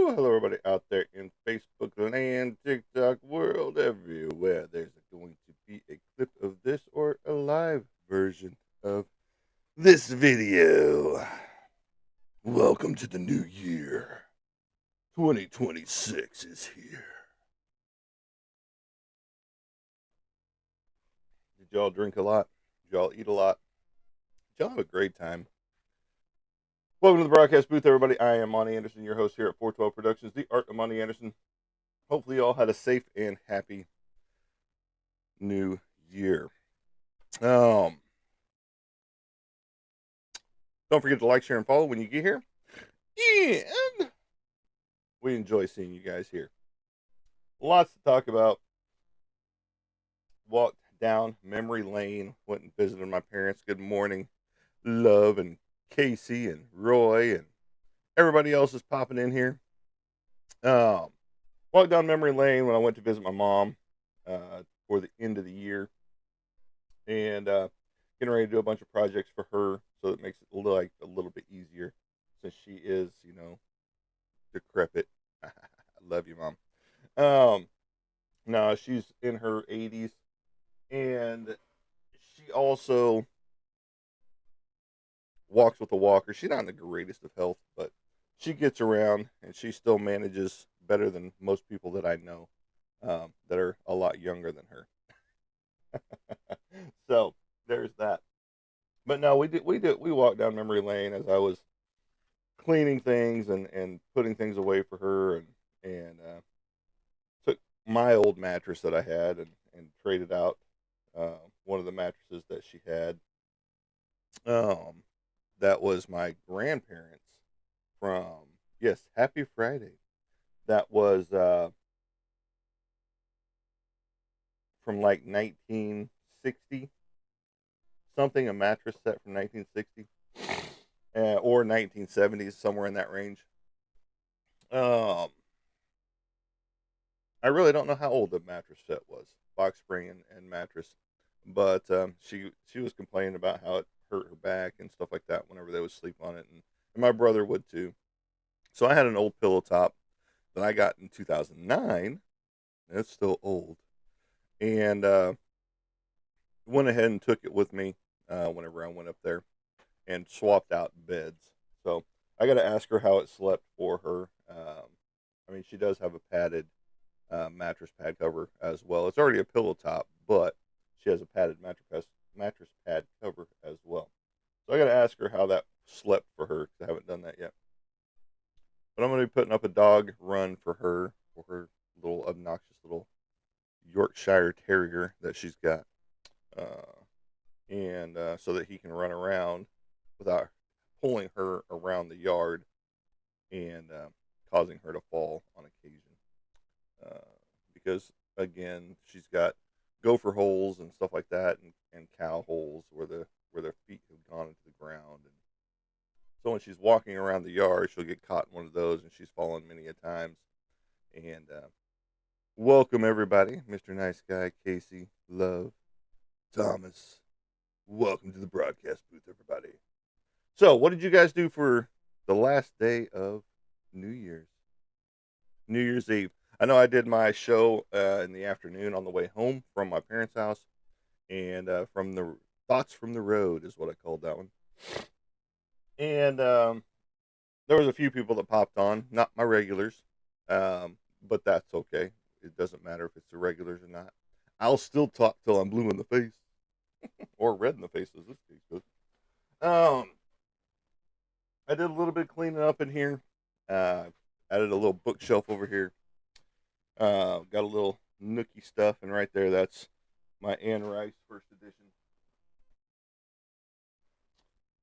Hello, everybody out there in Facebook land, TikTok world, everywhere. There's going to be a clip of this or a live version of this video. Welcome to the new year. 2026 is here. Did y'all drink a lot? Did y'all eat a lot? Did y'all have a great time? Welcome to the broadcast booth, everybody. I am Monty Anderson, your host here at 412 Productions, The Art of Monty Anderson. Hopefully, you all had a safe and happy new year. Um, don't forget to like, share, and follow when you get here. And we enjoy seeing you guys here. Lots to talk about. Walked down memory lane, went and visited my parents. Good morning, Love and Casey and Roy and everybody else is popping in here. Um, Walked down memory lane when I went to visit my mom for the end of the year, and getting ready to do a bunch of projects for her, so it makes it like a little bit easier since she is, decrepit. I love you, mom. Um, no, she's in her 80s, and she also walks with a walker. She's not in the greatest of health, but she gets around, and she still manages better than most people that I know that are a lot younger than her. So there's that. But no, we walked down memory lane as I was cleaning things and putting things away for her, and took my old mattress that I had and traded out one of the mattresses that she had. Um, that was my grandparents from, yes, Happy Friday. That was from like 1960 something, a mattress set from 1960 or 1970s, somewhere in that range. Um, I really don't know how old the mattress set was, box spring and mattress, but she was complaining about how it hurt her back and stuff like that whenever they would sleep on it, and my brother would too. So I had an old pillow top that I got in 2009. It's still old, and went ahead and took it with me whenever I went up there and swapped out beds. So I got to ask her how it slept for her. I mean, she does have a padded mattress pad cover as well. It's already a pillow top, but she has a padded mattress pad cover as well. So I got to ask her how that slept for her because I haven't done that yet. But I'm going to be putting up a dog run for her little obnoxious little Yorkshire Terrier that she's got, and so that he can run around without pulling her around the yard and causing her to fall on occasion. Uh, because again, she's got gopher holes and stuff like that, and cow holes where their feet have gone into the ground, and so when she's walking around the yard, she'll get caught in one of those, and she's fallen many a times. And welcome everybody, Mr. Nice Guy, Casey, Love, Thomas. Welcome to the broadcast booth, everybody. So, what did you guys do for the last day of New Year's? New Year's Eve. I know I did my show in the afternoon on the way home from my parents' house, and from the Thoughts from the Road is what I called that one. And there was a few people that popped on, not my regulars, but that's okay. It doesn't matter if it's the regulars or not. I'll still talk till I'm blue in the face, or red in the face, as this case goes. Um, I did a little bit of cleaning up in here. Uh, Added a little bookshelf over here. Got a little nookie stuff, and right there, that's my Anne Rice first edition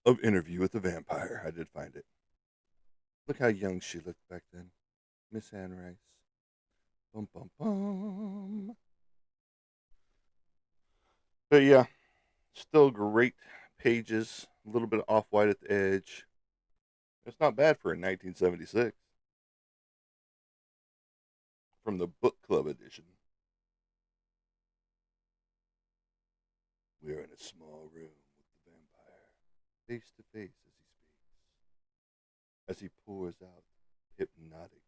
of Interview with the Vampire. I did find it. Look how young she looked back then, Miss Anne Rice. Bum bum bum. But yeah, still great pages. A little bit of off white at the edge. It's not bad for a 1976 from the book club edition. We are in a small room with the vampire, face to face as he speaks, as he pours out hypnotic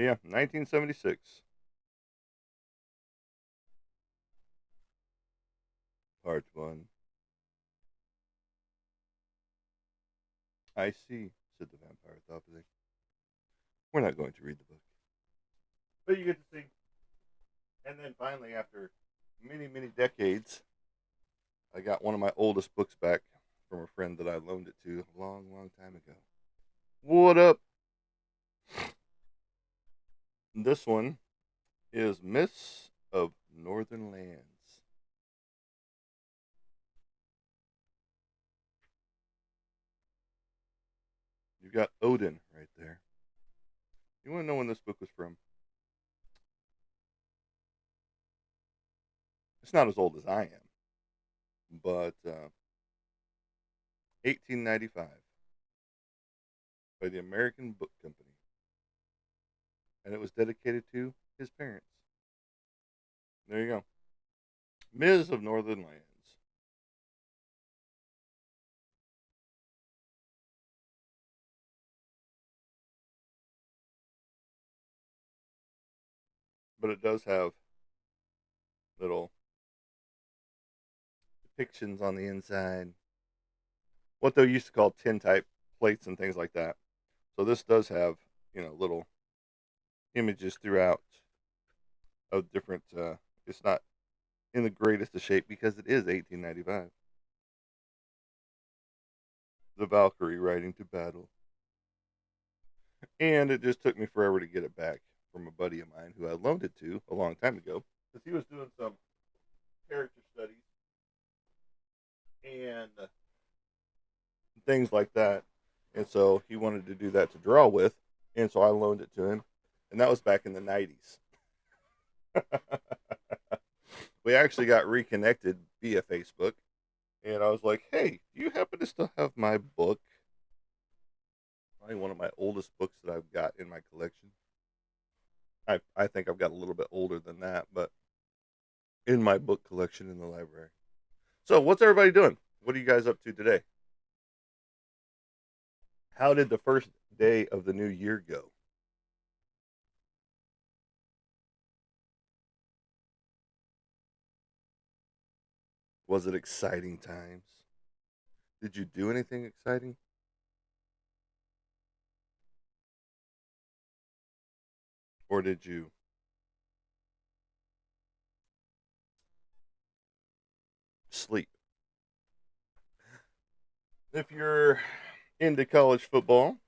Yeah, 1976. Part 1. I see, said the vampire thoughtfully. We're not going to read the book. But you get to see. And then finally, after many, many decades, I got one of my oldest books back from a friend that I loaned it to a long, long time ago. What up? This one is Mists of Northern Lands. You've got Odin right there. You want to know when this book was from? It's not as old as I am, but 1895 by the American Book Company. And it was dedicated to his parents. There you go. Ms. of Northern Lands. But it does have little depictions on the inside. What they used to call tintype plates and things like that. So this does have, little images throughout of different. It's not in the greatest of shape because it is 1895. The Valkyrie riding to battle. And it just took me forever to get it back from a buddy of mine who I loaned it to a long time ago because he was doing some character studies and things like that. And so he wanted to do that to draw with. And so I loaned it to him. And that was back in the 90s. We actually got reconnected via Facebook. And I was like, hey, do you happen to still have my book? Probably one of my oldest books that I've got in my collection. I think I've got a little bit older than that, but in my book collection in the library. So, what's everybody doing? What are you guys up to today? How did the first day of the new year go? Was it exciting times? Did you do anything exciting? Or did you sleep? If you're into college football,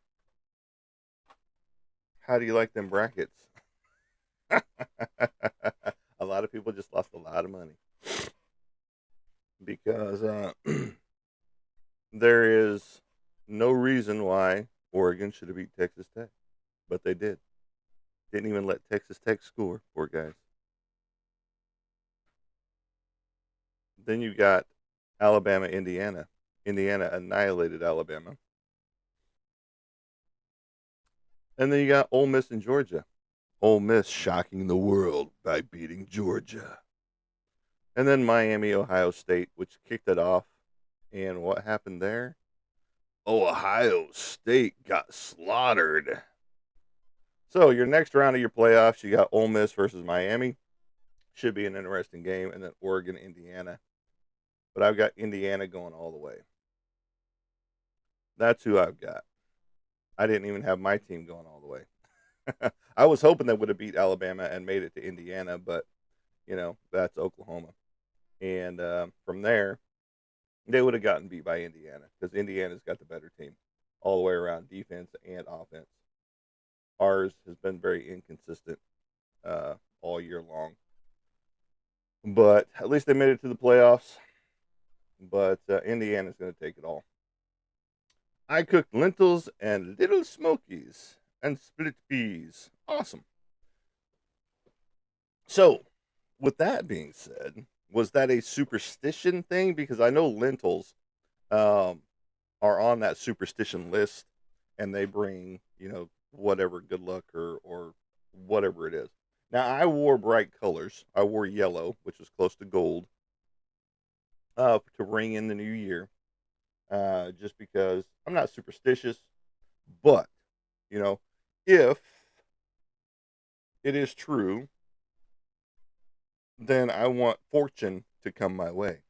how do you like them brackets? A lot of people just lost a lot of money because there is no reason why Oregon should have beat Texas Tech, but they did. Didn't even let Texas Tech score, poor guys. Then you got Alabama, Indiana. Indiana annihilated Alabama. And then you got Ole Miss and Georgia. Ole Miss shocking the world by beating Georgia. And then Miami, Ohio State, which kicked it off. And what happened there? Ohio State got slaughtered. So your next round of your playoffs, you got Ole Miss versus Miami. Should be an interesting game. And then Oregon, Indiana. But I've got Indiana going all the way. That's who I've got. I didn't even have my team going all the way. I was hoping they would have beat Alabama and made it to Indiana, but that's Oklahoma. And from there, they would have gotten beat by Indiana because Indiana's got the better team all the way around, defense and offense. Ours has been very inconsistent all year long, but at least they made it to the playoffs. But Indiana's going to take it all. I cooked lentils and little smokies and split peas. Awesome. So, with that being said, was that a superstition thing? Because I know lentils um, are on that superstition list, and they bring whatever good luck or whatever it is. Now I wore bright colors. I wore yellow, which was close to gold, to ring in the new year. Just because I'm not superstitious, but you know, if it is true, then I want fortune to come my way.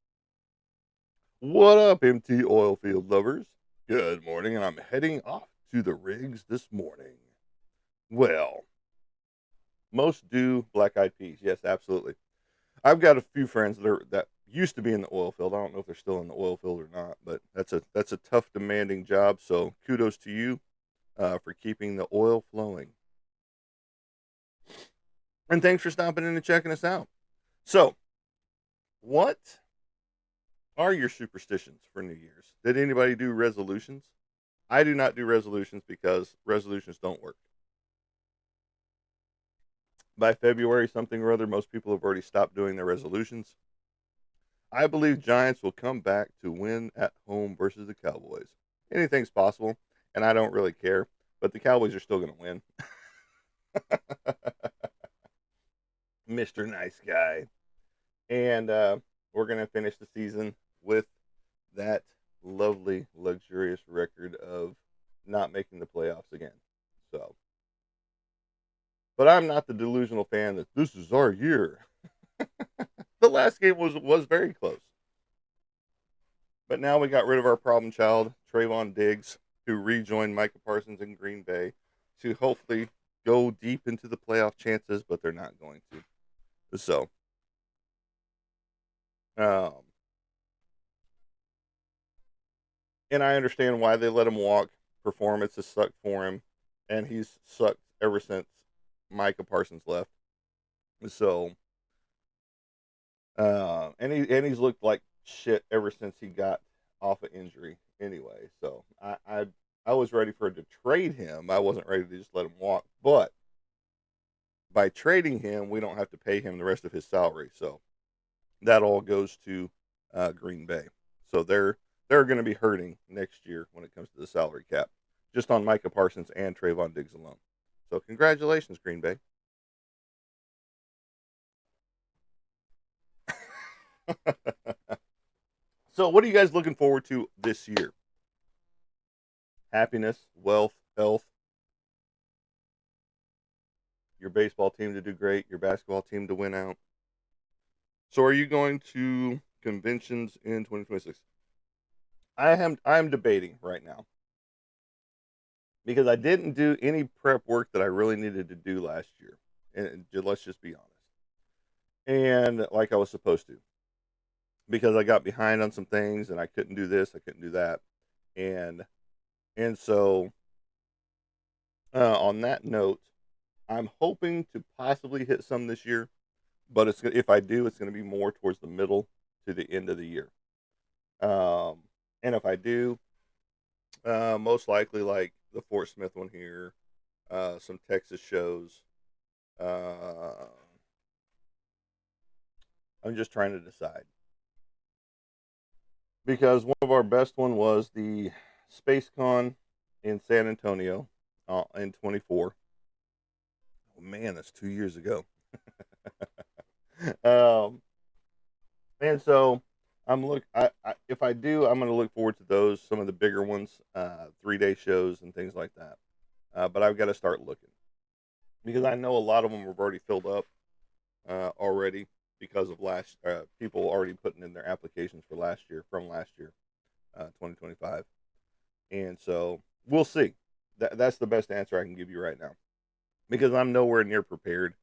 What up, MT oil field lovers? Good morning, and I'm heading off to the rigs this morning. Well, most do black eyed peas. Yes, absolutely. I've got a few friends that used to be in the oil field. I don't know if they're still in the oil field or not, but that's a tough, demanding job. So kudos to you for keeping the oil flowing. And thanks for stopping in and checking us out. So, what are your superstitions for New Year's? Did anybody do resolutions? I do not do resolutions because resolutions don't work. By February, something or other, most people have already stopped doing their resolutions. I believe Giants will come back to win at home versus the Cowboys. Anything's possible, and I don't really care, but the Cowboys are still going to win. Mr. Nice Guy. And we're going to finish the season with that lovely, luxurious record of not making the playoffs again. So, but I'm not the delusional fan that this is our year. The last game was very close. But now we got rid of our problem child, Trayvon Diggs, who rejoined Micah Parsons in Green Bay to hopefully go deep into the playoff chances, but they're not going to. So, um, and I understand why they let him walk. Performance has sucked for him, and he's sucked ever since Micah Parsons left. So, he's looked like shit ever since he got off of injury. Anyway, so I was ready to trade him. I wasn't ready to just let him walk, but by trading him, we don't have to pay him the rest of his salary. So that all goes to Green Bay. So they're going to be hurting next year when it comes to the salary cap, just on Micah Parsons and Trayvon Diggs alone. So congratulations, Green Bay. So what are you guys looking forward to this year? Happiness, wealth, health, your baseball team to do great, your basketball team to win out. So are you going to conventions in 2026? I'm debating right now because I didn't do any prep work that I really needed to do last year. And let's just be honest. And like I was supposed to, because I got behind on some things and I couldn't do this, I couldn't do that. And so on that note, I'm hoping to possibly hit some this year, but if I do, it's going to be more towards the middle to the end of the year. And if I do, most likely like the Fort Smith one here, some Texas shows. I'm just trying to decide because one of our best one was the SpaceCon in San Antonio in 24. Oh man, that's 2 years ago. um, and so if I do, I'm going to look forward to those, some of the bigger ones, 3-day shows and things like that. But I've got to start looking because I know a lot of them have already filled up already because of people already putting in their applications for from last year, 2025. And so we'll see. That's the best answer I can give you right now because I'm nowhere near prepared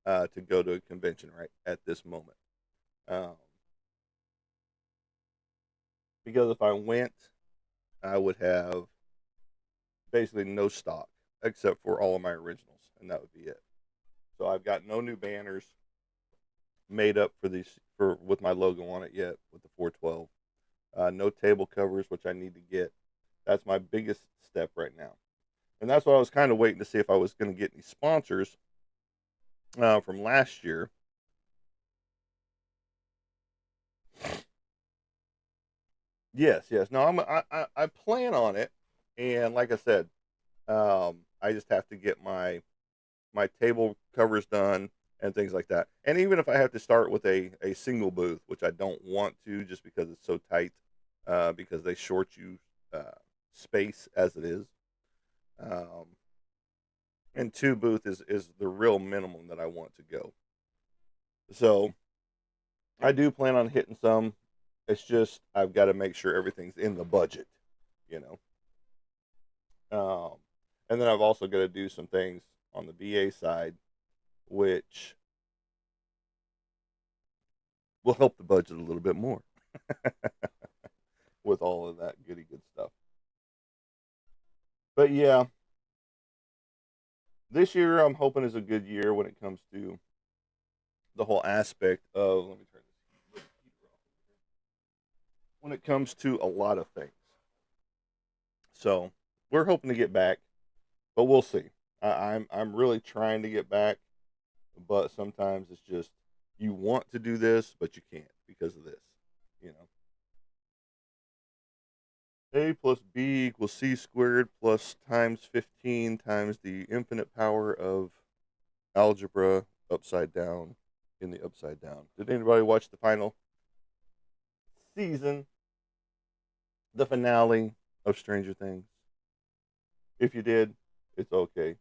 to go to a convention right at this moment. Because if I went, I would have basically no stock except for all of my originals, and that would be it. So I've got no new banners made up for with my logo on it yet with the 412. No table covers, which I need to get. That's my biggest step right now, and that's what I was kind of waiting to see if I was going to get any sponsors from last year. Yes, yes. No, I plan on it, and like I said, I just have to get my table covers done and things like that. And even if I have to start with a single booth, which I don't want to, just because it's so tight, because they short you space as it is. Um, and 2 booth is the real minimum that I want to go. So I do plan on hitting some. It's just I've got to make sure everything's in the budget, you know. And then I've also got to do some things on the VA side, which will help the budget a little bit more with all of that goody good stuff. But yeah, this year I'm hoping is a good year when it comes to the whole aspect of. Let me turn this heater off. When it comes to a lot of things, so we're hoping to get back, but we'll see. I'm really trying to get back, but sometimes it's just you want to do this, but you can't because of this. You know, A plus B equals C squared plus times 15 times the infinite power of algebra upside down in the upside down. Did anybody watch the final season, the finale of Stranger Things? If you did, it's okay.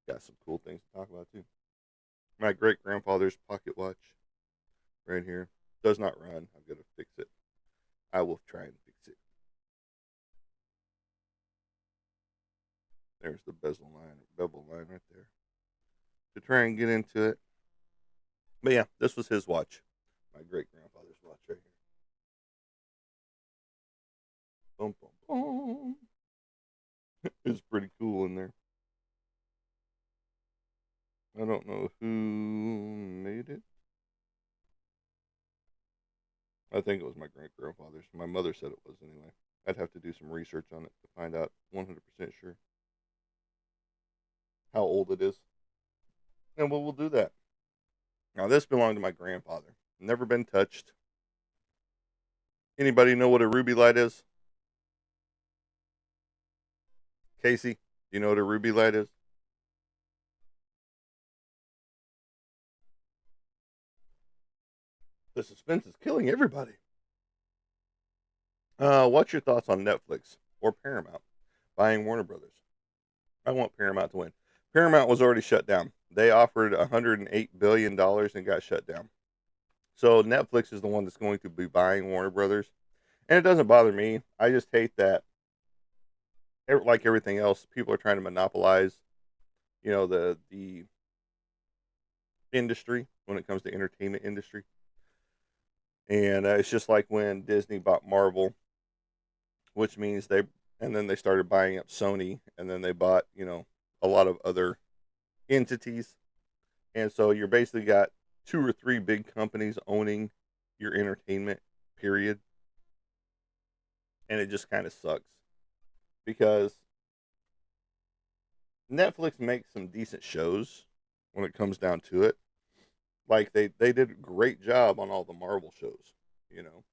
Got some cool things to talk about too. My great grandfather's pocket watch right here does not run. I've got to fix it. I will try and fix it. There's the bevel line right there. To try and get into it. But yeah, this was his watch. My great grandfather's watch right here. Boom, boom, boom. It's pretty cool in there. I don't know who made it. I think it was my great grandfather's. My mother said it was anyway. I'd have to do some research on it to find out 100% sure how old it is. And we'll do that. Now, this belonged to my grandfather. Never been touched. Anybody know what a ruby light is? Casey, do you know what a ruby light is? The suspense is killing everybody. What's your thoughts on Netflix or Paramount buying Warner Brothers? I want Paramount to win. Paramount was already shut down. They offered $108 billion and got shut down. So Netflix is the one that's going to be buying Warner Brothers, and it doesn't bother me. I just hate that, like everything else, people are trying to monopolize, the industry when it comes to entertainment industry. And it's just like when Disney bought Marvel, which means and then they started buying up Sony, and then they bought, a lot of other entities. And so you're basically got 2 or 3 big companies owning your entertainment, period. And it just kind of sucks because Netflix makes some decent shows when it comes down to it. Like they did a great job on all the Marvel shows, you know.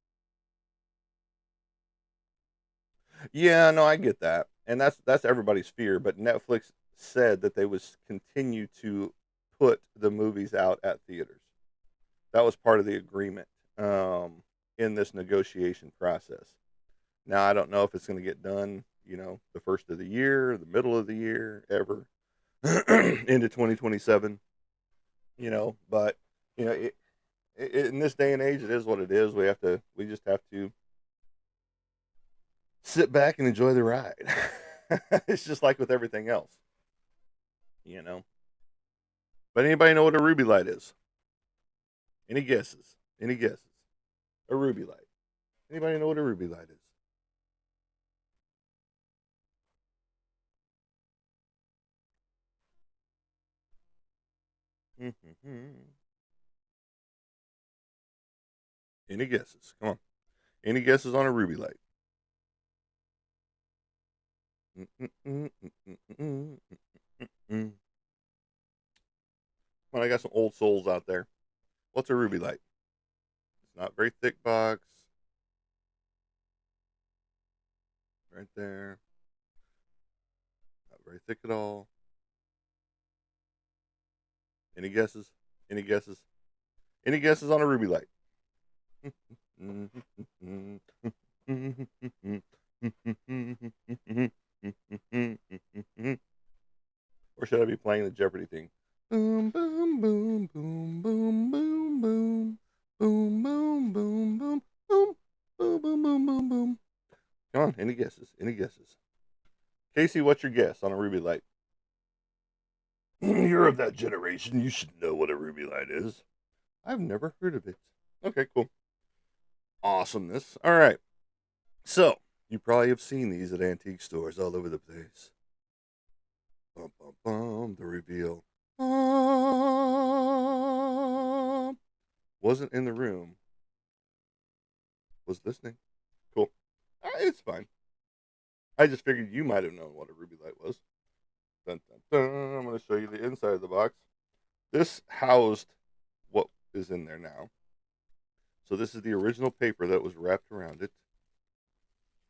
Yeah, no, I get that. And that's everybody's fear, but Netflix said that they would continue to put the movies out at theaters. That was part of the agreement in this negotiation process. Now I don't know if it's going to get done, the first of the year, the middle of the year, ever into 2027, but in this day and age, it is what it is. We just have to sit back and enjoy the ride. It's just like with everything else, you know. But anybody know what a ruby light is? Any guesses? Any guesses? A ruby light. Anybody know what a ruby light is? Any guesses? Come on. Any guesses on a ruby light? Come on, I got some old souls out there. What's a ruby light? It's not very thick box. Right there. Not very thick at all. Any guesses? Any guesses? Any guesses on a ruby light? Or should I be playing the Jeopardy thing? Boom, boom, boom, boom, boom, boom, boom. Boom, boom, boom, boom, boom. Boom, boom, boom, boom, boom. Come on, any guesses? Any guesses? Casey, what's your guess on a ruby light? You're of that generation. You should know what a ruby light is. I've never heard of it. Okay, cool. Awesomeness. All right. So, you probably have seen these at antique stores all over the place. Bum, bum, bum. The reveal. Wasn't in the room. Was listening. Cool. It's fine. I just figured you might have known what a ruby light was. Dun, dun, dun. I'm going to show you the inside of the box. This housed what is in there now. So this is the original paper that was wrapped around it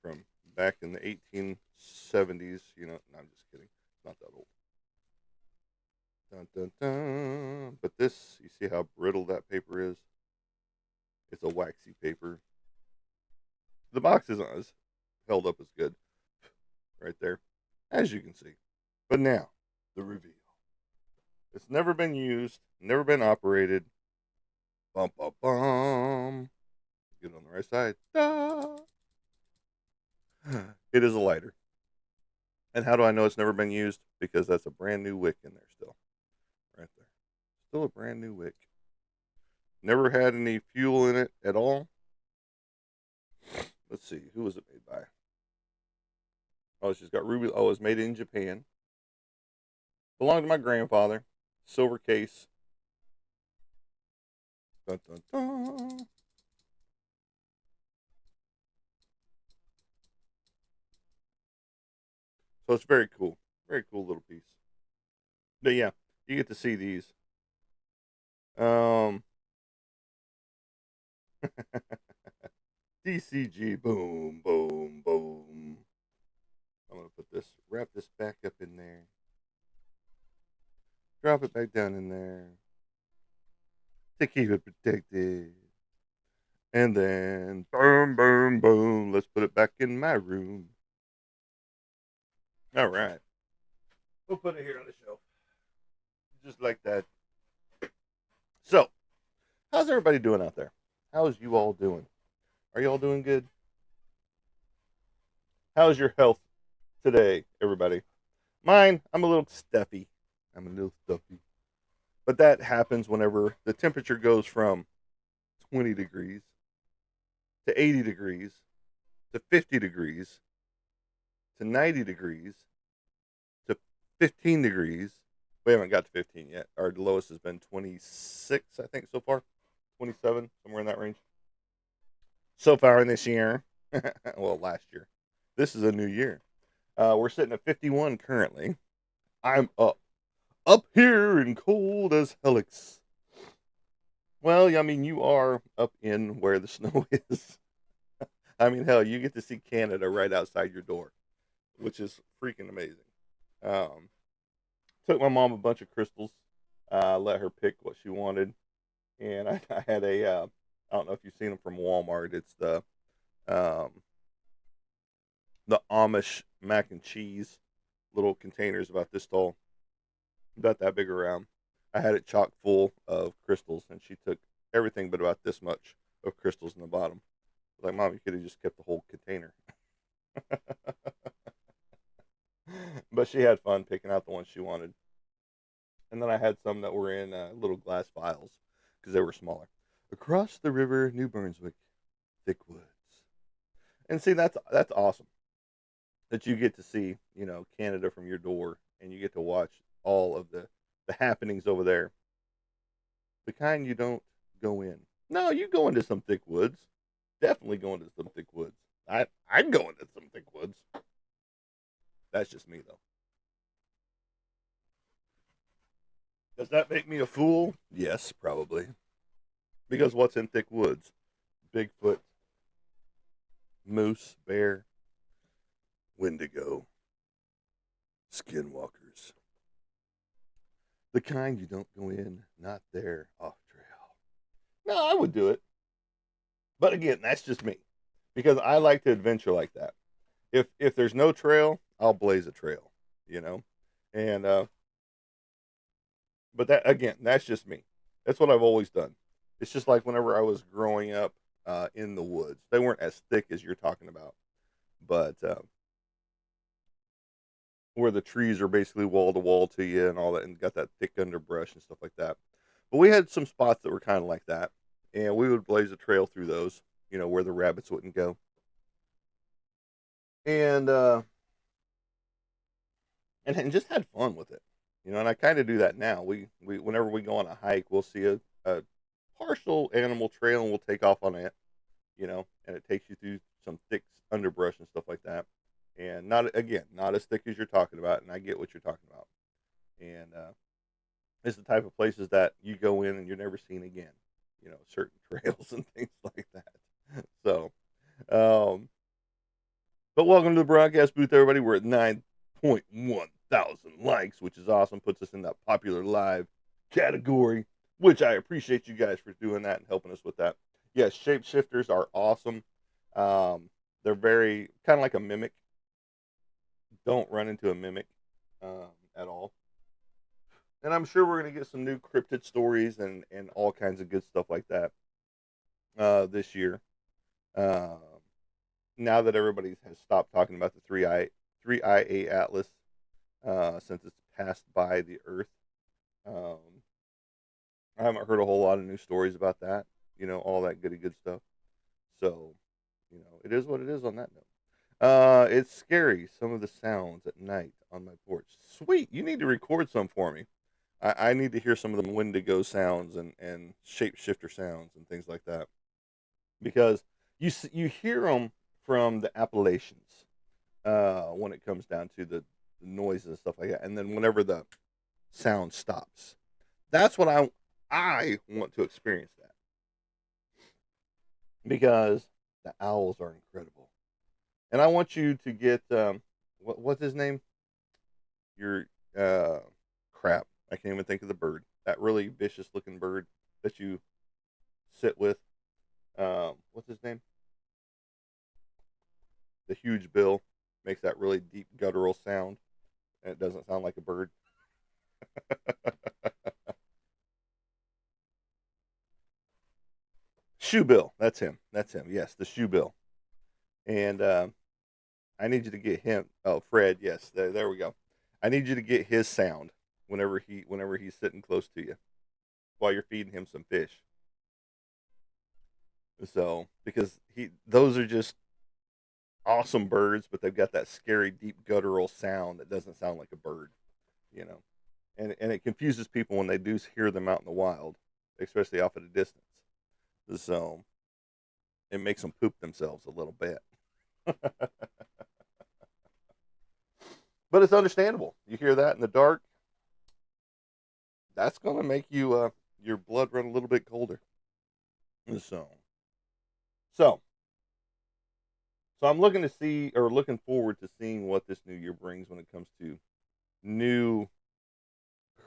from back in the 1870s. You know, no, I'm just kidding. It's not that old. Dun, dun, dun. But this, you see how brittle that paper is? It's a waxy paper. The box isn't as held up as good. Right there, as you can see. But now, the reveal. It's never been used, never been operated. Bum, bum, bum. Get it on the right side. Da. It is a lighter. And how do I know it's never been used? Because that's a brand new wick in there still. Right there. Still a brand new wick. Never had any fuel in it at all. Let's see. Who was it made by? Oh, she's got ruby. Oh, it's made in Japan. Belonged to my grandfather. Silver case. Dun, dun, dun. So it's very cool. Very cool little piece. But yeah, you get to see these. DCG, boom, boom, boom. I'm gonna put this, wrap this back up in there. Drop it back down in there to keep it protected. And then, boom, boom, boom. Let's put it back in my room. All right. We'll put it here on the shelf. Just like that. So, how's everybody doing out there? How's you all doing? Are you all doing good? How's your health today, everybody? Mine, I'm a little stuffy. I'm a little stuffy. But that happens whenever the temperature goes from 20 degrees to 80 degrees to 50 degrees to 90 degrees to 15 degrees. We haven't got to 15 yet. Our lowest has been 26, I think, so far. 27, somewhere in that range. So far in this year. Well, last year. This is a new year. We're sitting at 51 currently. I'm up. Up here and cold as helix. Well, I mean, you are up in where the snow is. I mean, hell, you get to see Canada right outside your door, which is freaking amazing. Um, Took my mom a bunch of crystals, let her pick what she wanted, and I had I don't know if you've seen them from Walmart. It's um, the Amish mac and cheese little containers about this tall, about that big around. I had it chock full of crystals, and she took everything but about this much of crystals in the bottom. I was like, Mom, you could have just kept the whole container. But she had fun picking out the ones she wanted. And then I had some that were in little glass vials because they were smaller. Across the river, New Brunswick, thick woods. And see, that's awesome that you get to see, you know, Canada from your door, and you get to watch all of the happenings over there. The kind you don't go in. No, you go into some thick woods. Definitely go into some thick woods. I'd go into some thick woods. That's just me though. Does that make me a fool? Yes, probably. Because what's in thick woods? Bigfoot, moose, bear, wendigo, skinwalkers. The kind you don't go in, not there, off trail. No, I would do it. But again, that's just me. Because I like to adventure like that. If there's no trail, I'll blaze a trail, you know? And But that again, that's just me. That's what I've always done. It's just like whenever I was growing up in the woods, they weren't as thick as you're talking about, but where the trees are basically wall to wall to you and all that, and got that thick underbrush and stuff like that. But we had some spots that were kind of like that, and we would blaze a trail through those, where the rabbits wouldn't go, and and just had fun with it, And I kind of do that now. We whenever we go on a hike, we'll see a partial animal trail, and we'll take off on it, and it takes you through some thick underbrush and stuff like that, and not as thick as you're talking about, and I get what you're talking about, and it's the type of places that you go in and you're never seen again, certain trails and things like that. So, um, but welcome to the broadcast booth, everybody. We're at 9.1 thousand likes, which is awesome. Puts us in that popular live category, which I appreciate you guys for doing that and helping us with that. Yes, shapeshifters are awesome. They're very kind of like a mimic. Don't run into a mimic at all. And I'm sure we're going to get some new cryptid stories and all kinds of good stuff like that this year. Uh, Now that everybody has stopped talking about the 3IA Atlas since it's passed by the Earth, um, I haven't heard a whole lot of new stories about that. All that goody good stuff. So, it is what it is on that note. It's scary, some of the sounds at night on my porch. Sweet, you need to record some for me. I need to hear some of the Wendigo sounds and shapeshifter sounds and things like that, because you hear them from the Appalachians when it comes down to the noises and stuff like that, and then whenever the sound stops, that's what I want to experience that, because the owls are incredible, and I want you to get what's his name? Your crap. I can't even think of the bird. That really vicious looking bird that you sit with. What's his name? The huge bill makes that really deep guttural sound, and it doesn't sound like a bird. Shoebill. That's him. That's him. Yes, the shoebill. And I need you to get him. Oh, Fred. Yes, there we go. I need you to get his sound whenever he's sitting close to you while you're feeding him some fish. So because those are just awesome birds, but they've got that scary deep guttural sound that doesn't sound like a bird, you know. And it confuses people when they do hear them out in the wild, especially off at a distance. So it makes them poop themselves a little bit. But it's understandable. You hear that in the dark, that's going to make your blood run a little bit colder. So so so I'm looking forward to seeing what this new year brings when it comes to new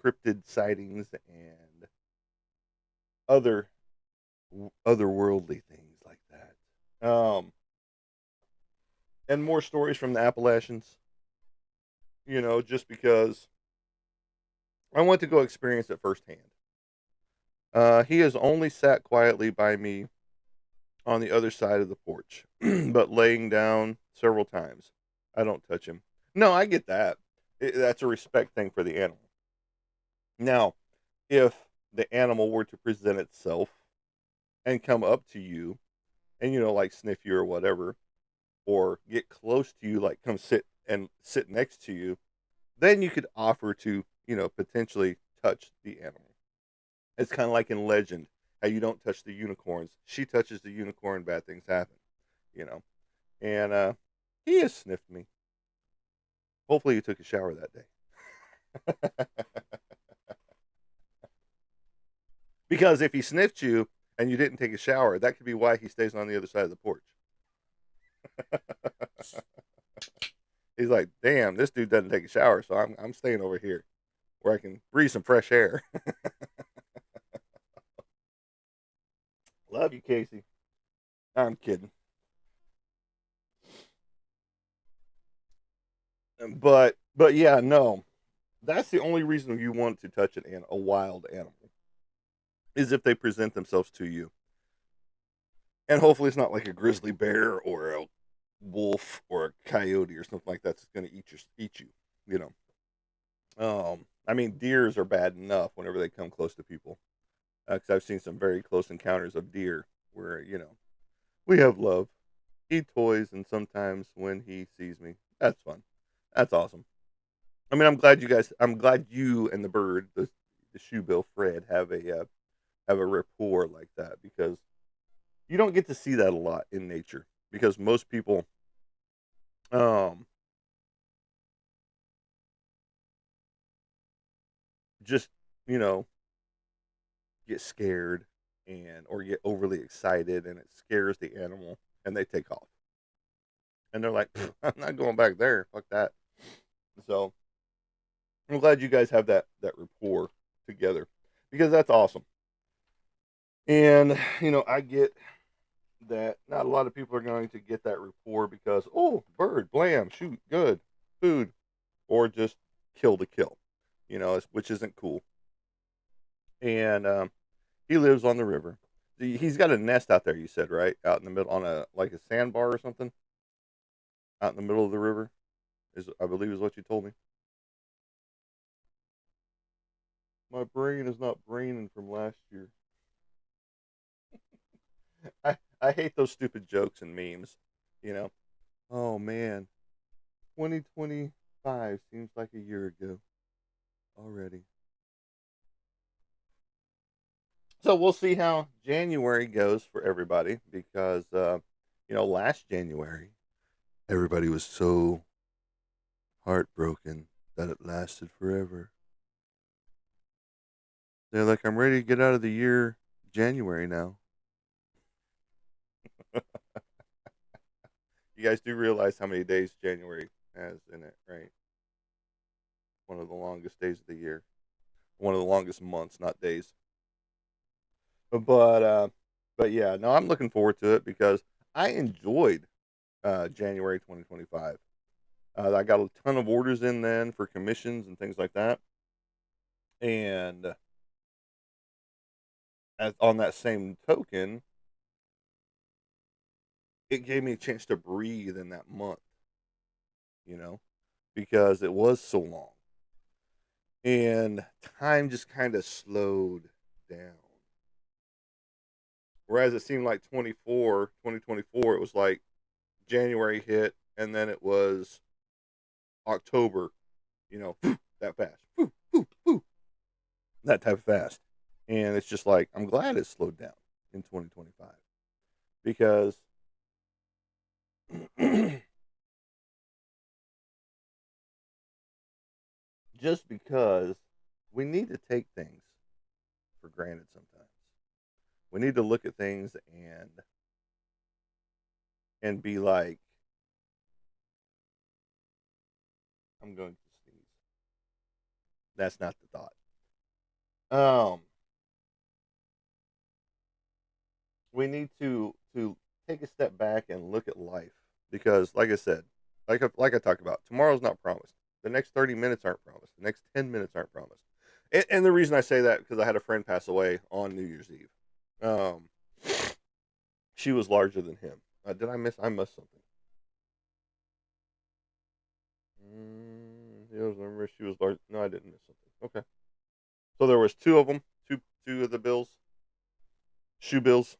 cryptid sightings and other otherworldly things like that. And more stories from the Appalachians. Just because I want to go experience it firsthand. He has only sat quietly by me on the other side of the porch, but laying down several times. I don't touch him. No, I get that. That's a respect thing for the animal. Now, if the animal were to present itself and come up to you and, like sniff you or whatever, or get close to you, like come sit next to you, then you could offer to, potentially touch the animal. It's kind of like in Legend, how you don't touch the unicorns. She touches the unicorn, bad things happen, you know. And he has sniffed me. Hopefully, he took a shower that day. Because if he sniffed you and you didn't take a shower, that could be why he stays on the other side of the porch. He's like, damn, this dude doesn't take a shower, so I'm staying over here where I can breathe some fresh air. Love you, Casey. I'm kidding. But yeah, no. That's the only reason you want to touch a wild animal is if they present themselves to you, and hopefully it's not like a grizzly bear or a wolf or a coyote or something like that that's going to eat you. You know. I mean, deers are bad enough whenever they come close to people. Because I've seen some very close encounters of deer where we have love. He toys, and sometimes when he sees me, that's fun. That's awesome. I mean, I'm glad you and the bird, the shoebill Fred, have a rapport like that because you don't get to see that a lot in nature because most people, um, just you know get scared and or get overly excited and it scares the animal and they take off and they're like, I'm not going back there. Fuck that. So I'm glad you guys have that rapport together because that's awesome. And I get that not a lot of people are going to get that rapport because bird, blam, shoot, good, food, or just kill to kill, which isn't cool. And he lives on the river. He's got a nest out there. You said right out in the middle on a like a sandbar or something out in the middle of the river. Is I believe is what you told me. My brain is not braining from last year. I hate those stupid jokes and memes. You know. Oh man, 2025 seems like a year ago already. So we'll see how January goes for everybody because last January everybody was so heartbroken that it lasted forever. They're like, I'm ready to get out of the year January now. You guys do realize how many days January has in it, right? One of the longest days of the year, one of the longest months, not days. But yeah, no, I'm looking forward to it because I enjoyed January 2025. I got a ton of orders in then for commissions and things like that, and on that same token, it gave me a chance to breathe in that month, you know, because it was so long and time just kind of slowed down. Whereas it seemed like 2024, it was like January hit and then it was October, that fast, that type of fast. And it's just like, I'm glad it slowed down in 2025 because just because we need to take things for granted sometimes. We need to look at things and be like, I'm going to sneeze. That's not the thought. Um, we need to take a step back and look at life because, like I said, like I talked about, tomorrow's not promised. The next 30 minutes aren't promised. The next 10 minutes aren't promised. And the reason I say that because I had a friend pass away on New Year's Eve. Um, she was larger than him. Did I miss? I missed something. Yeah, I remember she was large. No, I didn't miss something. Okay, so there was two of them, two of the bills, shoe bills.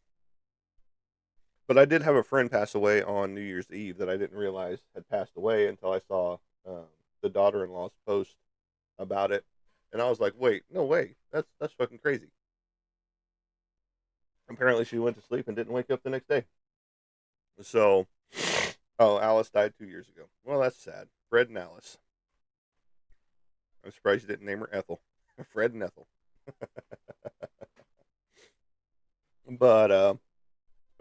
But I did have a friend pass away on New Year's Eve that I didn't realize had passed away until I saw um, the daughter-in-law's post about it, and I was like, "Wait, no way! That's fucking crazy." Apparently, she went to sleep and didn't wake up the next day. So, oh, Alice died 2 years ago. Well, that's sad. Fred and Alice. I'm surprised you didn't name her Ethel. Fred and Ethel. But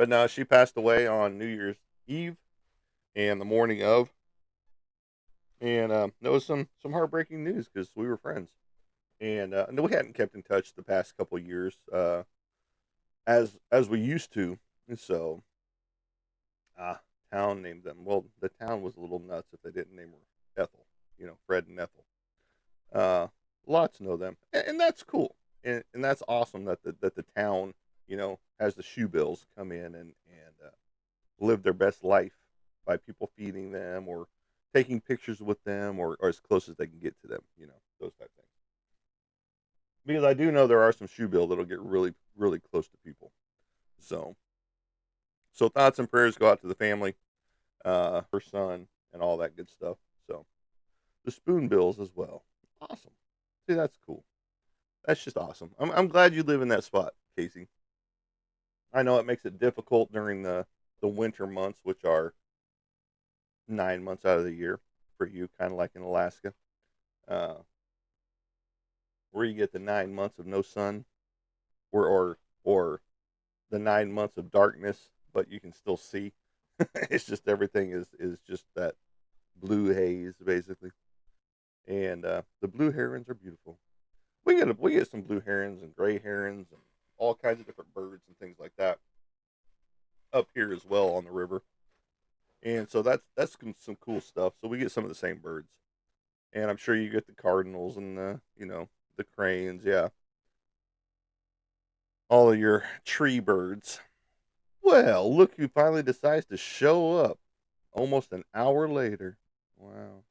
no, she passed away on New Year's Eve and the morning of, and there was some heartbreaking news because we were friends, and we hadn't kept in touch the past couple of years as we used to. So, ah, town named them. Well, the town was a little nuts if they didn't name her Ethel. Fred and Ethel. Uh, Lots know them, and that's cool, and that's awesome that the town, has the shoe bills come in and live their best life by people feeding them or taking pictures with them or as close as they can get to them, those type of things. Because I do know there are some shoe bill that'll get really really close to people. So thoughts and prayers go out to the family, her son, and all that good stuff. So the spoon bills as well. Awesome. See, that's cool. That's just awesome. I'm glad you live in that spot, Casey. I know it makes it difficult during the winter months, which are 9 months out of the year for you, kind of like in Alaska, uh, where you get the 9 months of no sun, or the 9 months of darkness, but you can still see. It's just everything is just that blue haze basically, and the blue herons are beautiful. We get some blue herons and gray herons and all kinds of different birds and things like that up here as well on the river. And so that's some cool stuff. So we get some of the same birds, and I'm sure you get the cardinals and the cranes, yeah, all of your tree birds. Well, look who finally decides to show up almost an hour later. Wow.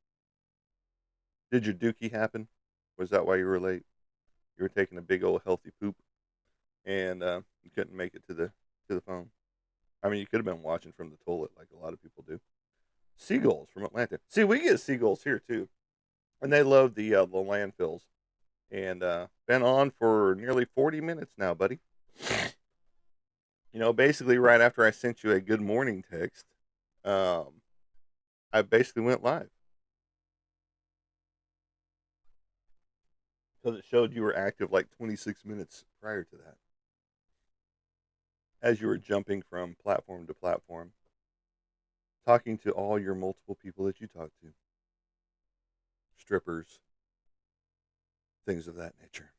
Did your dookie happen? Was that why you were late? You were taking a big old healthy poop, and you couldn't make it to the phone. I mean, you could have been watching from the toilet like a lot of people do. Seagulls from Atlanta. See, we get seagulls here too, and they love the landfills. And been on for nearly 40 minutes now, buddy. Basically right after I sent you a good morning text, um, I basically went live because it showed you were active like 26 minutes prior to that, as you were jumping from platform to platform, talking to all your multiple people that you talk to, strippers, things of that nature.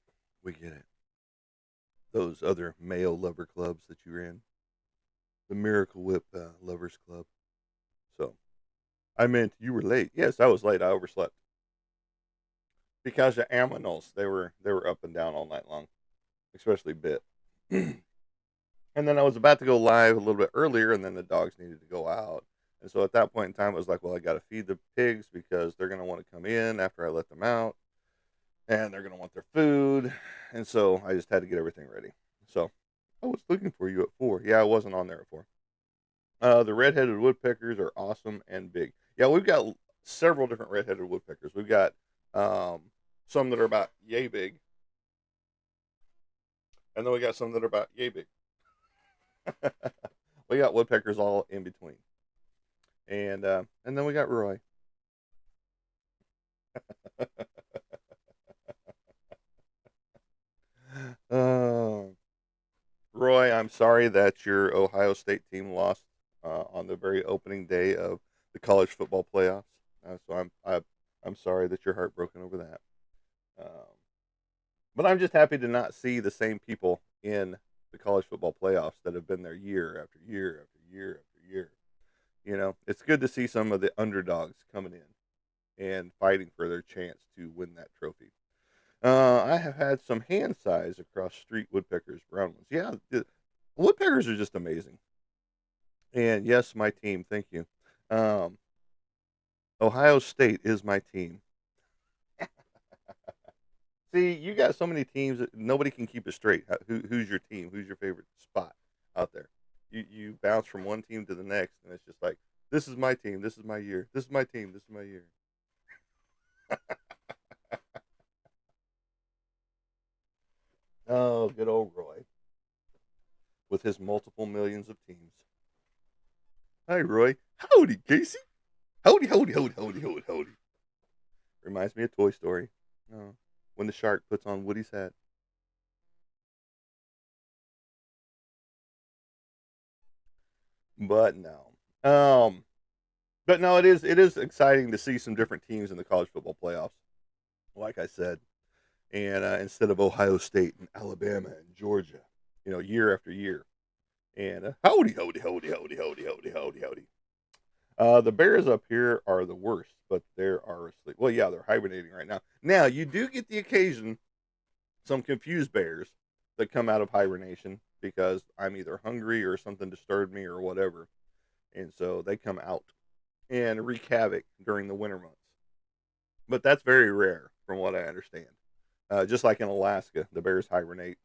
We get it. Those other male lover clubs that you ran, the Miracle Whip Lovers Club. So I meant you were late. Yes, I was late. I overslept because the aminals they were up and down all night long, especially Bit. And then I was about to go live a little bit earlier, and then the dogs needed to go out. And so at that point in time, it was like, well, I got to feed the pigs because they're going to want to come in after I let them out, and they're going to want their food. And so I just had to get everything ready. So I was looking for you at 4. Yeah, I wasn't on there at 4. The red-headed woodpeckers are awesome and big. Yeah, we've got several different red-headed woodpeckers. We've got um, some that are about yay big, and then we got some that are about yay big. We got woodpeckers all in between, and then we got Roy. uh, Roy, I'm sorry that your Ohio State team lost on the very opening day of the college football playoffs. So I'm sorry that you're heartbroken over that. Um, but I'm just happy to not see the same people in the college football playoffs that have been there year after year after year after year. It's good to see some of the underdogs coming in and fighting for their chance to win that trophy. I have had some hand size across street woodpeckers, brown ones. Yeah, the woodpeckers are just amazing. And yes, my team. Thank you. Um, Ohio State is my team. See, you got so many teams that nobody can keep it straight. Who's your team? Who's your favorite spot out there? You bounce from one team to the next, and it's just like, this is my team. This is my year. This is my team. This is my year. Oh, good old Roy with his multiple millions of teams. Hi, Roy. Howdy, Casey. Howdy, howdy, howdy, howdy, howdy, howdy. Reminds me of Toy Story. Oh, when the shark puts on Woody's hat. But no. But no, it is exciting to see some different teams in the college football playoffs. Like I said, and instead of Ohio State and Alabama and Georgia, year after year. And howdy, howdy, howdy, howdy, howdy, howdy, howdy, howdy. The bears up here are the worst, but they are asleep. Well, yeah, they're hibernating right now. Now you do get the occasion some confused bears that come out of hibernation because I'm either hungry or something disturbed me or whatever, and so they come out and wreak havoc during the winter months. But that's very rare, from what I understand. Just like in Alaska, the bears hibernate,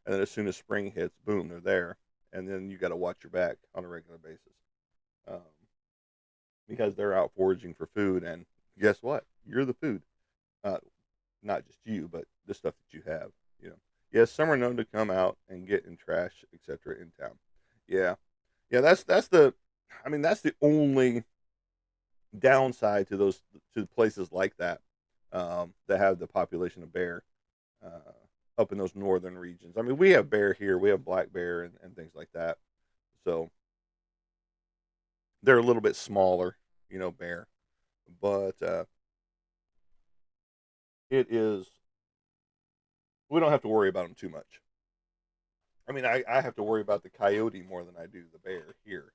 and then as soon as spring hits, boom, they're there, and then you got to watch your back on a regular basis um, because they're out foraging for food. And guess what? You're the food. Uh, Not just you, but the stuff that you have. You know, yes, some are known to come out and get in trash, etc. in town. Yeah, yeah, that's the. I mean, that's the only downside to those to places like that that have the population of bear uh, up in those northern regions. I mean, we have bear here, we have black bear and things like that. So they're a little bit smaller, bear, but it is we don't have to worry about them too much. I mean, I have to worry about the coyote more than I do the bear here.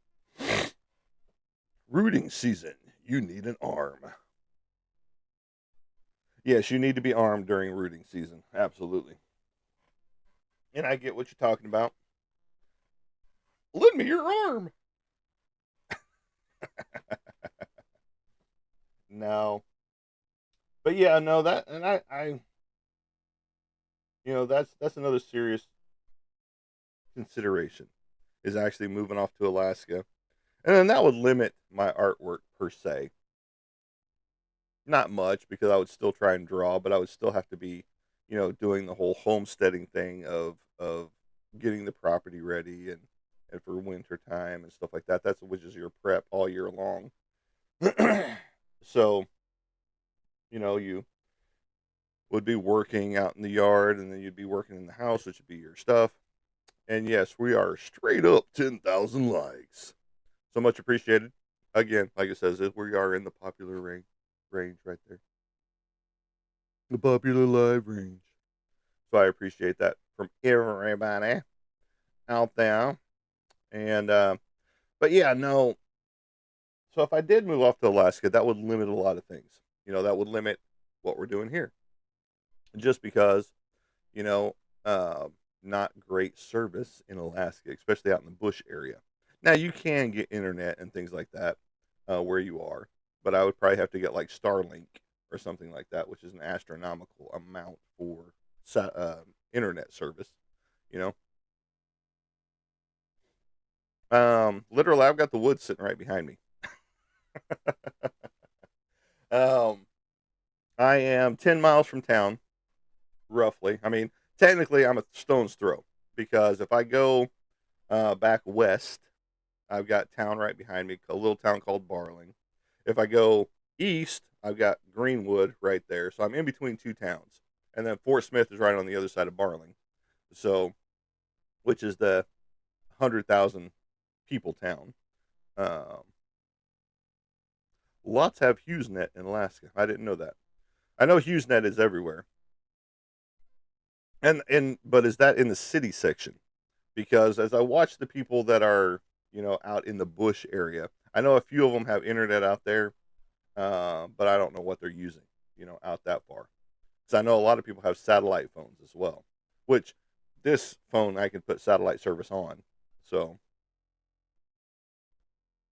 Rooting season, you need an arm. Yes, you need to be armed during rooting season. Absolutely. And I get what you're talking about. Lend me your arm. No. But yeah, no, that and that's another serious consideration is actually moving off to Alaska. And then that would limit my artwork per se. Not much because I would still try and draw, but I would still have to be, doing the whole homesteading thing of getting the property ready and for winter time and stuff like that. That's which is your prep all year long. So, you would be working out in the yard and then you'd be working in the house, which would be your stuff. And yes, we are straight up 10,000 likes. So much appreciated. Again, like it says, we are in the popular range right there. The popular live range. So I appreciate that from everybody out there. And but yeah, no. So if I did move off to Alaska, that would limit a lot of things. That would limit what we're doing here, just because you know, uh, not great service in Alaska, especially out in the bush area. Now you can get internet and things like that where you are, but I would probably have to get like Starlink or something like that, which is an astronomical amount for internet service. You literally, I've got the woods sitting right behind me. um, I am 10 miles from town, roughly. I mean, technically, I'm a stone's throw because if I go back west, I've got town right behind me, a little town called Barling. If I go east, I've got Greenwood right there. So I'm in between two towns. And then Fort Smith is right on the other side of Barling. So, which is the 100,000 people town. Um, Lots have HughesNet in Alaska. I didn't know that. I know HughesNet is everywhere. And but is that in the city section? Because as I watch the people that are, out in the bush area, I know a few of them have internet out there, but I don't know what they're using, out that far. Because I know a lot of people have satellite phones as well, which this phone I can put satellite service on. So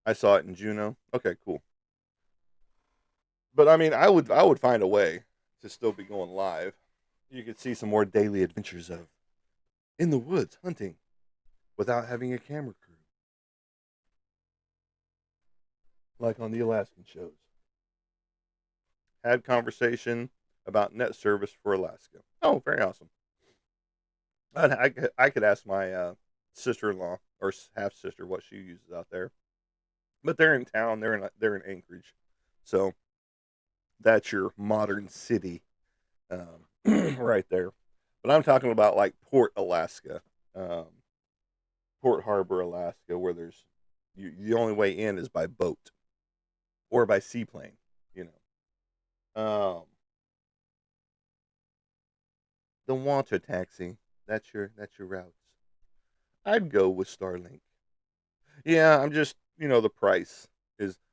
I saw it in Juneau. Okay, cool. But I mean, I would find a way to still be going live. You could see some more daily adventures of in the woods hunting without having a camera crew, like on the Alaskan shows. Had conversation about net service for Alaska. Oh, very awesome. I could ask my sister-in-law or half sister what she uses out there, but they're in town. They're in Anchorage, so that's your modern city right there. But I'm talking about like Port Alaska, um, Port Harbor, Alaska, where the only way in is by boat or by seaplane. You the water taxi. That's your routes. I'd go with Starlink. Yeah, I'm just the price.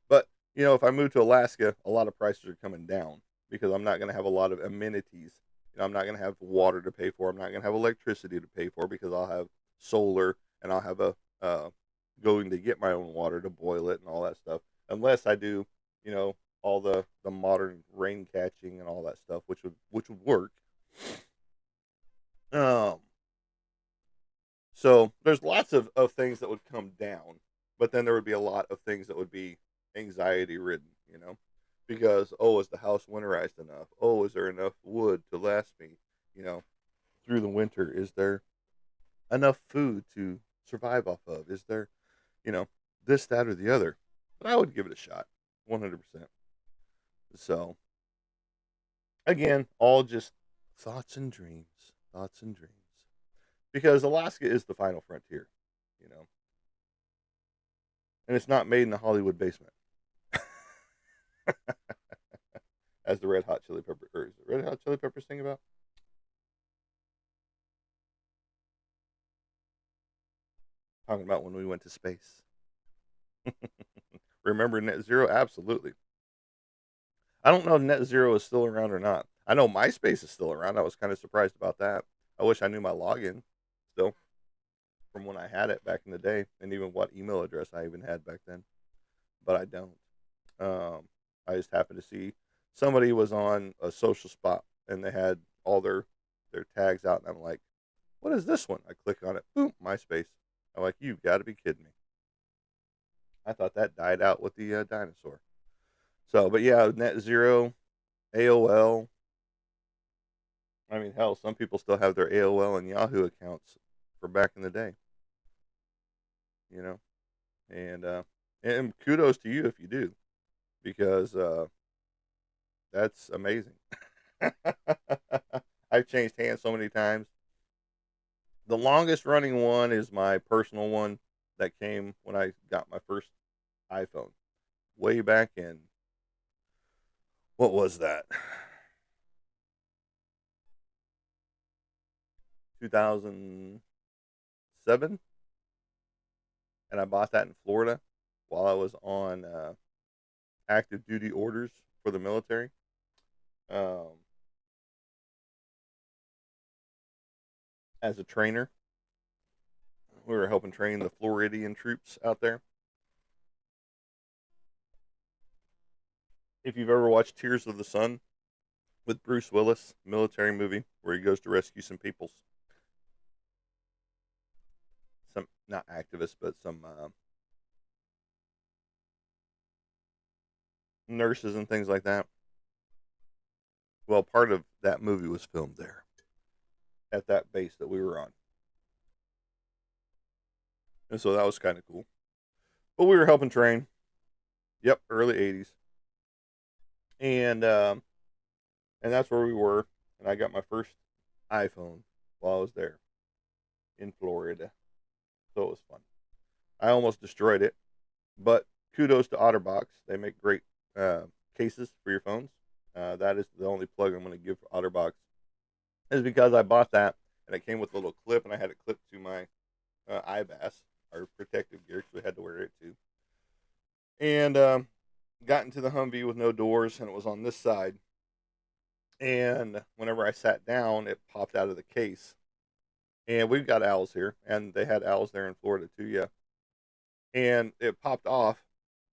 But if I move to Alaska, a lot of prices are coming down because I'm not going to have a lot of amenities. I'm not going to have water to pay for. I'm not going to have electricity to pay for because I'll have solar and I'll have a going to get my own water to boil it and all that stuff. Unless I do, you know, all the modern rain catching and all that stuff, which would work. Um, so there's lots of things that would come down, but then there would be a lot of things that would be anxiety ridden, because is the house winterized enough? Oh, is there enough wood to last me, you know, through the winter? Is there enough food to survive off of? Is there, you know, this, that, or the other? But I would give it a shot, 100%. So again, all just thoughts and dreams, because Alaska is the final frontier, you know, and it's not made in a Hollywood basement, as the Red Hot Chili Pepper or is it Red Hot Chili Peppers sing about. Talking about when we went to space. Remember net zero? Absolutely. I don't know if net zero is still around or not. I know MySpace is still around. I was kind of surprised about that. I wish I knew my login still from when I had it back in the day, and even what email address I even had back then. But I don't. I just happened to see somebody was on a social spot and they had all their tags out, and I'm like, "What is this one?" I click on it. Boom, MySpace. I'm like, "You've got to be kidding me!" I thought that died out with the dinosaur. So, but yeah, net zero, AOL. I mean, hell, some people still have their AOL and Yahoo accounts from back in the day, you know. And kudos to you if you do, because that's amazing. I've changed hands so many times. The longest running one is my personal one that came when I got my first iPhone way back in, what was that? 2007, and I bought that in Florida while I was on active duty orders for the military. Um, as a trainer, we were helping train the Floridian troops out there. If you've ever watched Tears of the Sun with Bruce Willis, military movie where he goes to rescue some people's, some not activists, but some nurses and things like that. Well, part of that movie was filmed there at that base that we were on, and so that was kind of cool. But we were helping train. Yep, early '80s, and that's where we were. And I got my first iPhone while I was there in Florida, so it was fun. I almost destroyed it, but kudos to OtterBox. They make great cases for your phones. That is the only plug I'm going to give for OtterBox, is because I bought that and it came with a little clip, and I had it clipped to my IBAS, our protective gear, because we had to wear it too. And got into the Humvee with no doors, and it was on this side. And whenever I sat down, it popped out of the case. And we've got owls here, and they had owls there in Florida too, yeah. And it popped off,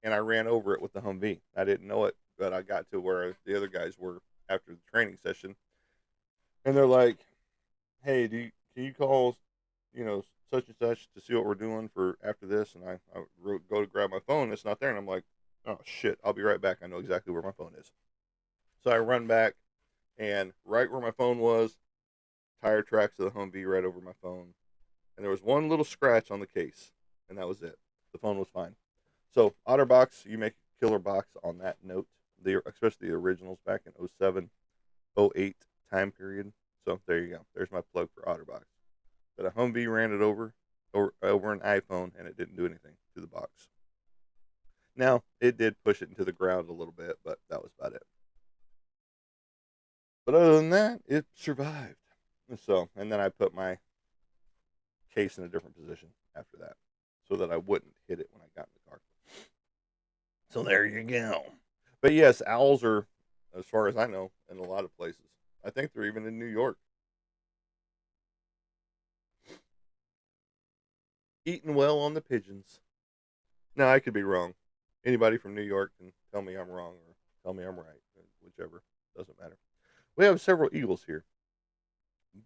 and I ran over it with the Humvee. I didn't know it, but I got to where the other guys were after the training session, and they're like, "Hey, can you call, such and such to see what we're doing for after this?" And I go to grab my phone, it's not there, and I'm like, "Oh shit, I'll be right back. I know exactly where my phone is." So I run back, and right where my phone was, tire tracks of the Humvee right over my phone, and there was one little scratch on the case, and that was it. The phone was fine. So OtterBox, you make a killer box on that note. Especially the originals back in '07, '08 time period. So there you go. There's my plug for OtterBox. But a Humvee ran it over an iPhone, and it didn't do anything to the box. Now it did push it into the ground a little bit, but that was about it. But other than that, it survived. And then I put my case in a different position after that, so that I wouldn't hit it when I got in the car. So there you go. But yes, owls are, as far as I know, in a lot of places. I think they're even in New York, eating well on the pigeons. Now I could be wrong. Anybody from New York can tell me I'm wrong or tell me I'm right, whichever, doesn't matter. We have several eagles here,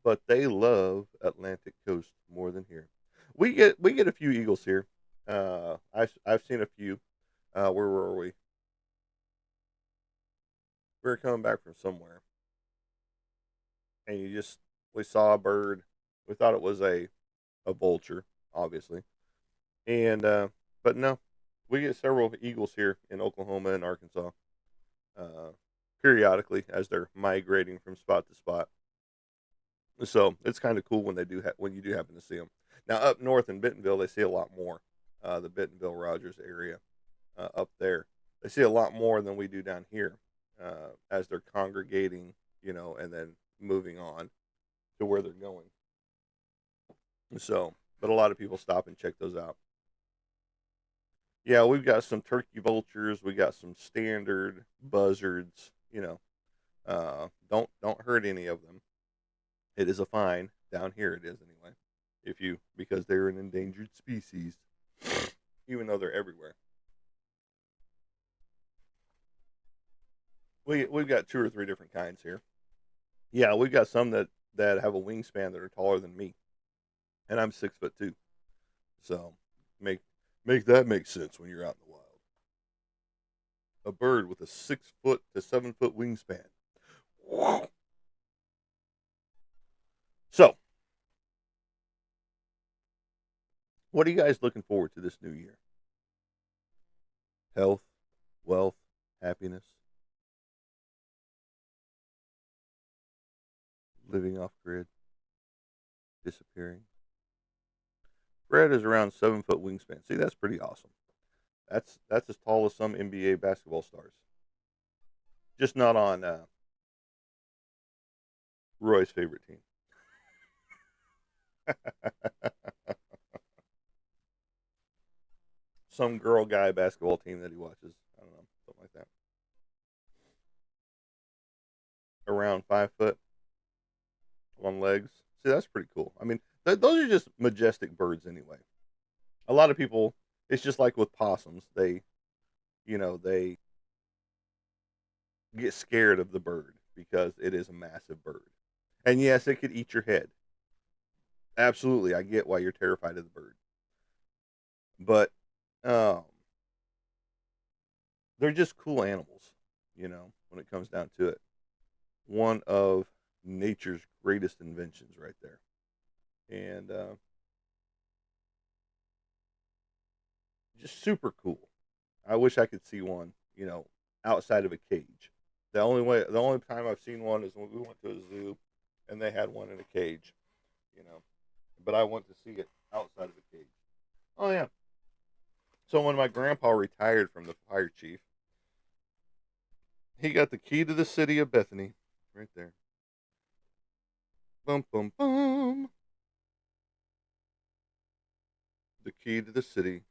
but they love Atlantic coast more than here. We get a few eagles here. I've seen a few. Where were we? We were coming back from somewhere, and we saw a bird. We thought it was a vulture, obviously, and but no, we get several eagles here in Oklahoma and Arkansas, uh, periodically as they're migrating from spot to spot. So it's kind of cool when when you do happen to see them. Now up north in Bentonville, they see a lot more. The Bentonville Rogers area up there, they see a lot more than we do down here, as they're congregating, and then moving on to where they're going. So, but a lot of people stop and check those out. Yeah, we've got some turkey vultures. We got some standard buzzards. Don't hurt any of them. It is a fine down here. It is anyway. If you Because they're an endangered species, even though they're everywhere. We've got two or three different kinds here. Yeah, we've got some that have a wingspan that are taller than me, and I'm 6'2". So make make that make sense when you're out in the wild. A bird with a 6 foot to 7 foot wingspan. So, what are you guys looking forward to this new year? Health, wealth, happiness, living off grid, disappearing. Fred is around 7 foot wingspan. See, that's pretty awesome. That's as tall as some NBA basketball stars. Just not on Roy's favorite team. Some girl guy basketball team that he watches. I don't know, something like that. Around 5 foot on legs. See, that's pretty cool. I mean, those are just majestic birds anyway. A lot of people, it's just like with possums. They get scared of the bird because it is a massive bird. And yes, it could eat your head. Absolutely, I get why you're terrified of the bird. But um, they're just cool animals, when it comes down to it. One of nature's greatest inventions right there. And just super cool. I wish I could see one, outside of a cage. The only time I've seen one is when we went to a zoo and they had one in a cage, you know. But I want to see it outside of a cage. Oh yeah. So when my grandpa retired from the fire chief, he got the key to the city of Bethany, right there. Bum bum bum. The key to the city,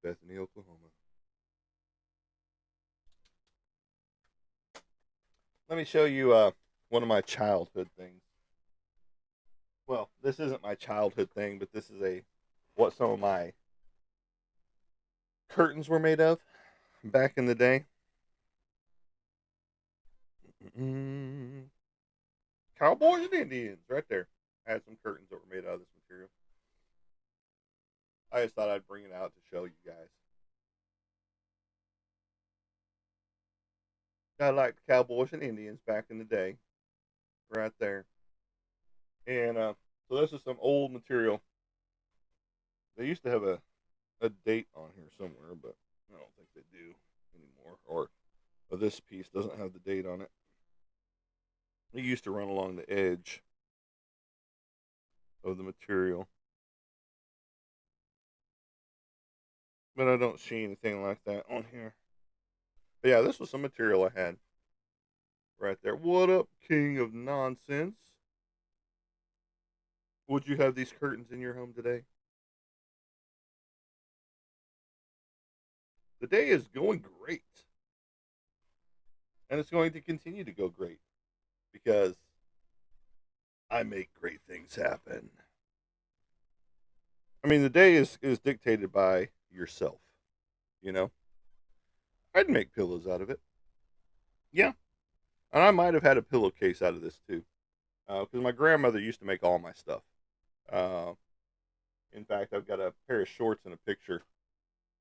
Bethany, Oklahoma. Let me show you one of my childhood things. Well, this isn't my childhood thing, but this is a what some of my curtains were made of back in the day. Mm-mm. Cowboys and Indians, right there. I had some curtains that were made out of this material. I just thought I'd bring it out to show you guys. I liked Cowboys and Indians back in the day, right there. And so this is some old material. They used to have a date on here somewhere, but I don't think they do anymore. Or this piece doesn't have the date on it. It used to run along the edge of the material, but I don't see anything like that on here. But yeah, this was some material I had right there. What up, king of nonsense? Would you have these curtains in your home today? The day is going great, and it's going to continue to go great because I make great things happen. I mean, the day is dictated by yourself. You know, I'd make pillows out of it. Yeah, and I might have had a pillowcase out of this too, because my grandmother used to make all my stuff. Uh, in fact, I've got a pair of shorts and a picture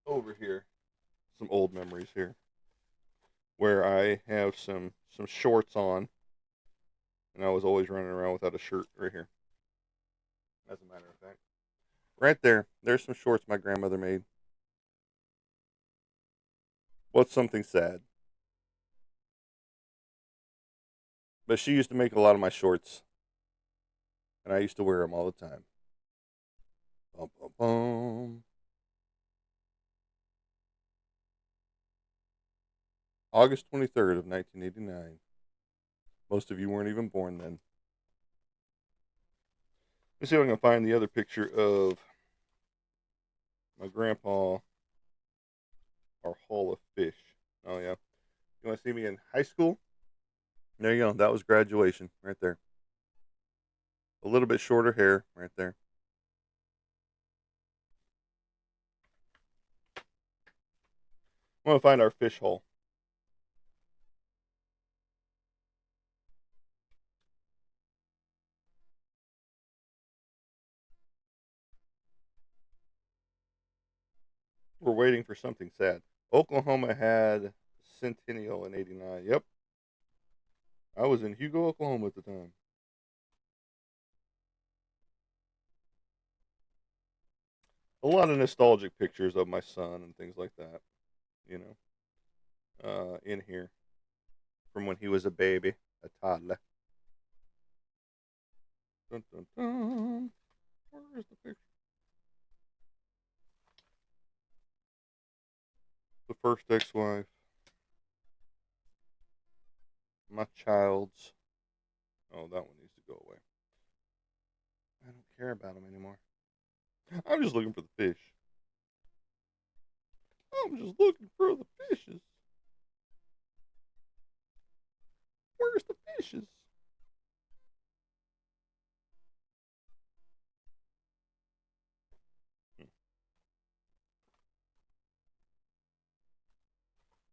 over here. Some old memories here where I have some shorts on, and I was always running around without a shirt right here. As a matter of fact, right there, there's some shorts my grandmother made. What's something sad? But she used to make a lot of my shorts, and I used to wear them all the time. Bum, bum, bum. August 23rd of 1989. Most of you weren't even born then. Let's see if I can find the other picture of my grandpa, our haul of fish. Oh yeah. You want to see me in high school? There you go. That was graduation right there. A little bit shorter hair right there. I want to find our fish hole. We're waiting for something sad. Oklahoma had Centennial in '89. Yep. I was in Hugo, Oklahoma at the time. A lot of nostalgic pictures of my son and things like that, you know, in here from when he was a baby, a toddler. Dun, dun, dun. Where's the picture? The first ex-wife, my child's. Oh, that one needs to go away. I don't care about him anymore. I'm just looking for the fish. I'm just looking for the fishes. Where's the fishes?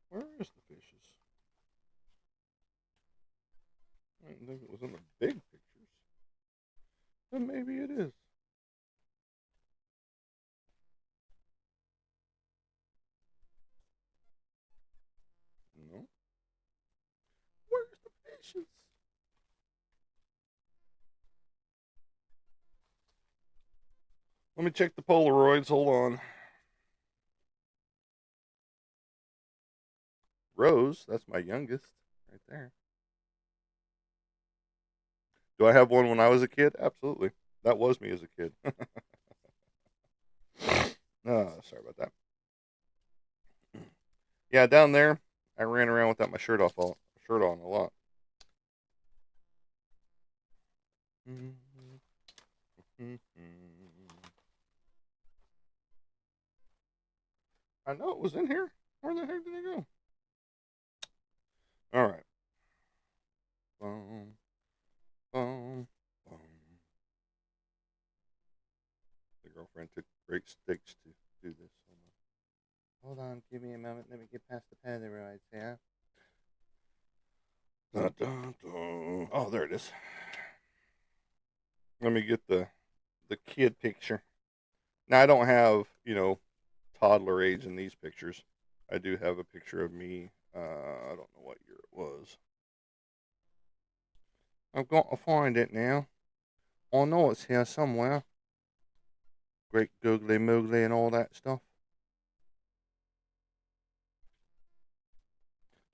Where is the fishes? I didn't think it was in the big pictures. Then maybe it is. No. Where's the fishes? Let me check the Polaroids. Hold on. Rose, that's my youngest, right there. Do I have one when I was a kid? Absolutely. That was me as a kid. Oh, sorry about that. Yeah, down there, I ran around without my shirt on a lot. I know it was in here. Where the heck did it go? All right. Boom, boom, boom. The girlfriend took great sticks to do this. Hold on, give me a moment. Let me get past the Polaroids here. Dun, dun, dun. Oh, there it is. Let me get the kid picture. Now I don't have toddler age in these pictures. I do have a picture of me. I don't know what year it was. I've got to find it now. I know it's here somewhere. Great googly moogly and all that stuff.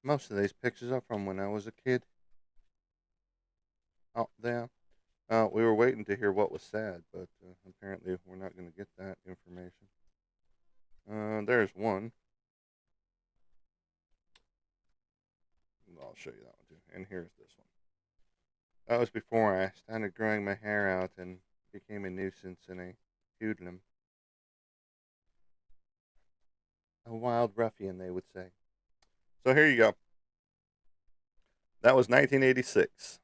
Most of these pictures are from when I was a kid. Out there. We were waiting to hear what was sad, but apparently we're not going to get that information. There's one. I'll show you that one too. And here's this one. That was before I started growing my hair out and became a nuisance and a hoodlum. A wild ruffian, they would say. So here you go. That was 1986.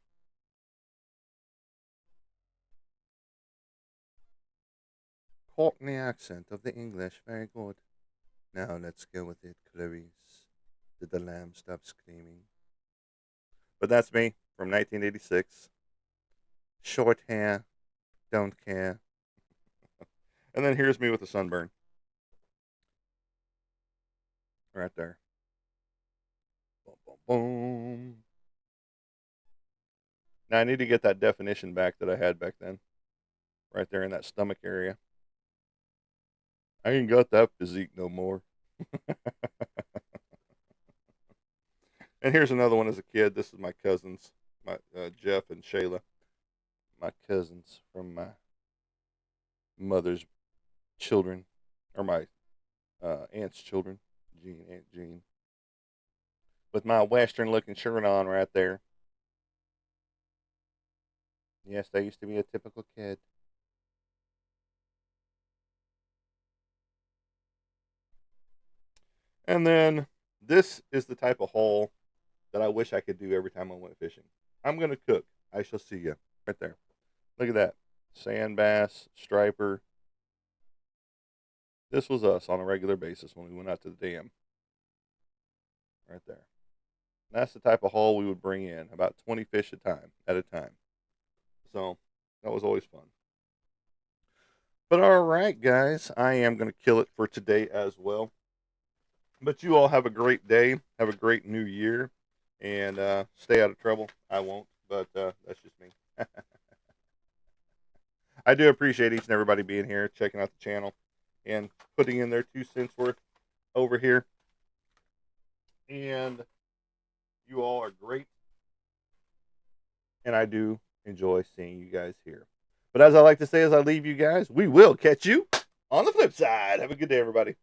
Cockney accent of the English. Very good. Now let's go with it, Clarice. Did the lamb stop screaming? But that's me from 1986. Short hair, don't care. And then here's me with a sunburn. Right there. Boom, boom, boom. Now I need to get that definition back that I had back then. Right there in that stomach area. I ain't got that physique no more. And here's another one as a kid. This is my cousins, my Jeff and Shayla, my cousins from my mother's children, or my aunt's children, Aunt Jean, with my western-looking shirt on right there. Yes, I used to be a typical kid. And then this is the type of haul that I wish I could do every time I went fishing. I'm gonna cook. I shall see you right there. Look at that, sand bass, striper. This was us on a regular basis when we went out to the dam. Right there. That's the type of haul we would bring in, about 20 fish at a time. So that was always fun. But all right, guys, I am going to kill it for today as well. But you all have a great day. Have a great new year. And stay out of trouble. I won't, but that's just me. I do appreciate each and everybody being here, checking out the channel, and putting in their 2 cents worth over here. And you all are great. And I do enjoy seeing you guys here. But as I like to say, as I leave you guys, we will catch you on the flip side. Have a good day, everybody.